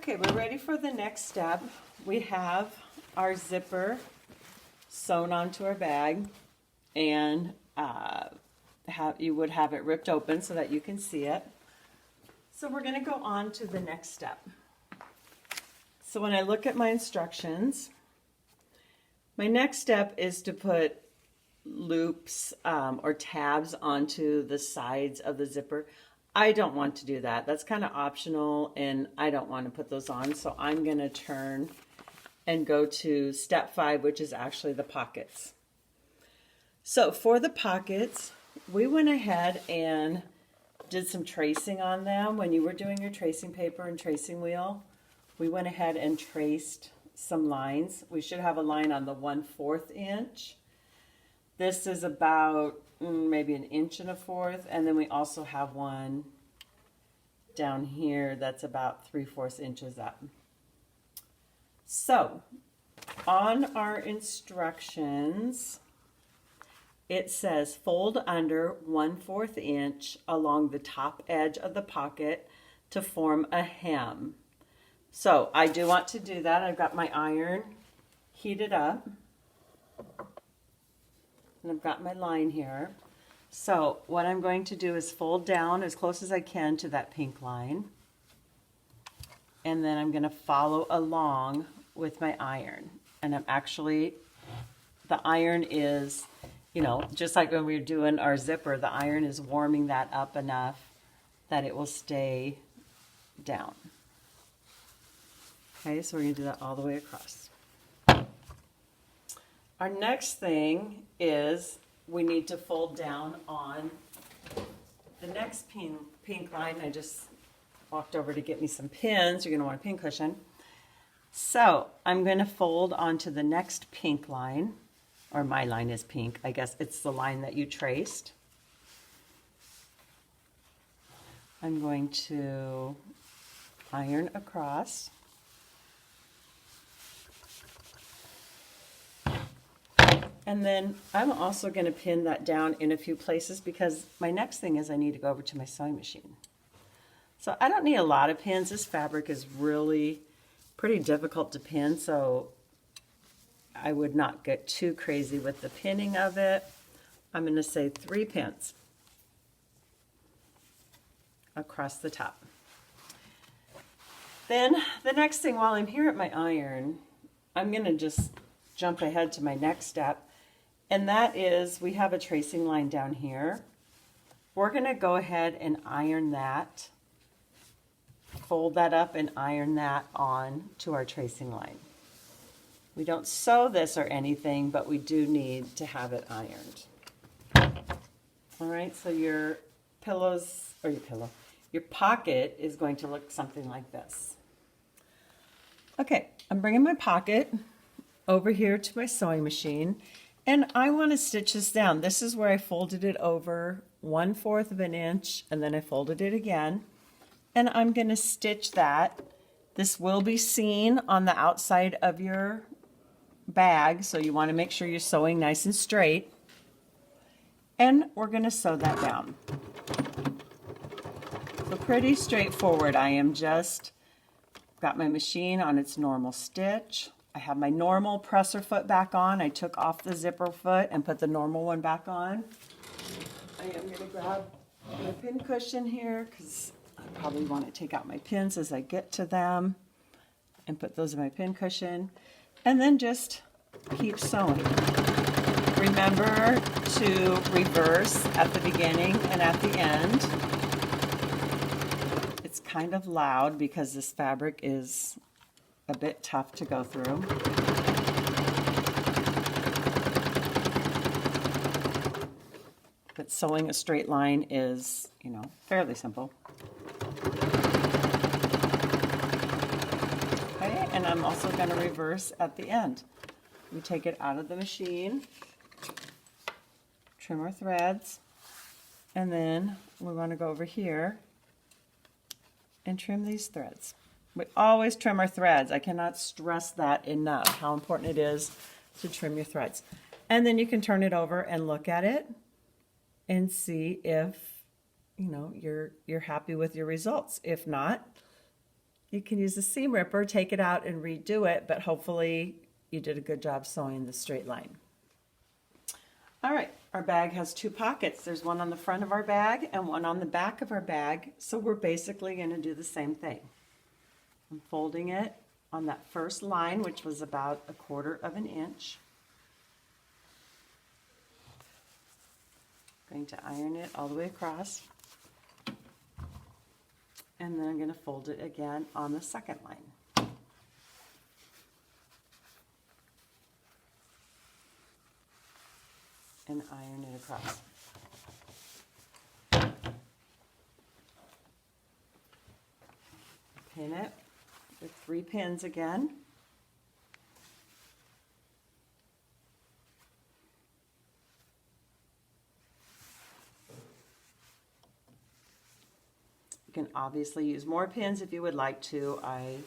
Okay, we're ready for the next step. We have our zipper sewn onto our bag, and you would have it ripped open so that you can see it. So we're going to go on to the next step. So when I look at my instructions, my next step is to put loops or tabs onto the sides of the zipper. I don't want to do that. That's kind of optional, and I don't want to put those on. So I'm going to turn and go to step 5, which is actually the pockets. So for the pockets, we went ahead and did some tracing on them. When you were doing your tracing paper and tracing wheel, we went ahead and traced some lines. We should have a line on the 1/4 inch. This is about maybe 1 1/4 inch, and then we also have one down here that's about 3/4 inches up. So on our instructions, it says fold under 1/4 inch along the top edge of the pocket to form a hem. So I do want to do that. I've got my iron heated up, and I've got my line here. So what I'm going to do is fold down as close as I can to that pink line, and then I'm going to follow along with my iron. And I'm actually, the iron is, just like when we were doing our zipper, the iron is warming that up enough that it will stay down. Okay, so we're going to do that all the way across. Our next thing is we need to fold down on the next pink line. I just walked over to get me some pins. You're going to want a pin cushion. So I'm going to fold onto the next pink line, or my line is pink. I guess it's the line that you traced. I'm going to iron across. And then I'm also going to pin that down in a few places because my next thing is I need to go over to my sewing machine. So I don't need a lot of pins. This fabric is really pretty difficult to pin, so I would not get too crazy with the pinning of it. I'm going to say 3 pins across the top. Then the next thing, while I'm here at my iron, I'm going to just jump ahead to my next step. And that is, we have a tracing line down here. We're going to go ahead and iron that, fold that up and iron that on to our tracing line. We don't sew this or anything, but we do need to have it ironed. All right, so your your pocket is going to look something like this. Okay, I'm bringing my pocket over here to my sewing machine, and I want to stitch this down. This is where I folded it over 1/4 inch, and then I folded it again, and I'm going to stitch that. This will be seen on the outside of your bag, so you want to make sure you're sewing nice and straight, and we're going to sew that down. So pretty straightforward. I am just got my machine on its normal stitch. I have my normal presser foot back on. I took off the zipper foot and put the normal one back on. I am going to grab my pin cushion here because I probably want to take out my pins as I get to them and put those in my pin cushion. And then just keep sewing. Remember to reverse at the beginning and at the end. It's kind of loud because this fabric is a bit tough to go through. But sewing a straight line is, fairly simple. Okay, and I'm also going to reverse at the end. We take it out of the machine, trim our threads, and then we want to go over here and trim these threads. We always trim our threads. I cannot stress that enough, how important it is to trim your threads. And then you can turn it over and look at it and see if, you're happy with your results. If not, you can use a seam ripper, take it out and redo it, but hopefully you did a good job sewing the straight line. All right, our bag has two pockets. There's one on the front of our bag and one on the back of our bag, so we're basically going to do the same thing. I'm folding it on that first line, which was about 1/4 of an inch. Going to iron it all the way across. And then I'm going to fold it again on the second line. And iron it across. Pin it with 3 pins again. You can obviously use more pins if you would like to. I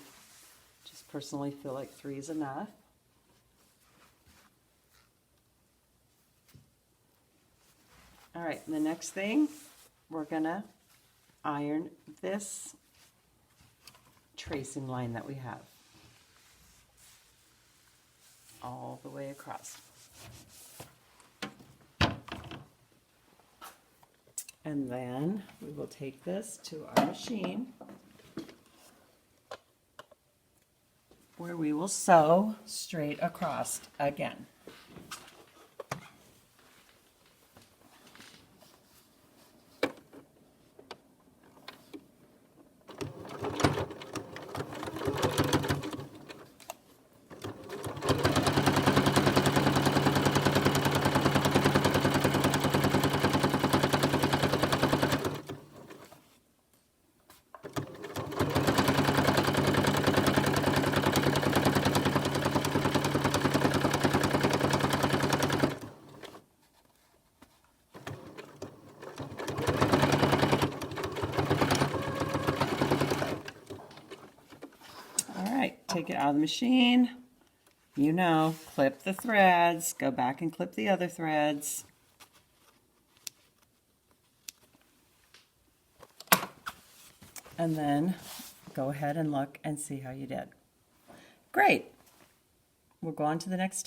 just personally feel like 3 is enough. All right, the next thing, we're gonna iron this tracing line that we have all the way across. And then we will take this to our machine where we will sew straight across again. Take it out of the machine, you know, clip the threads, go back and clip the other threads. And then go ahead and look and see how you did. Great. We'll go on to the next step.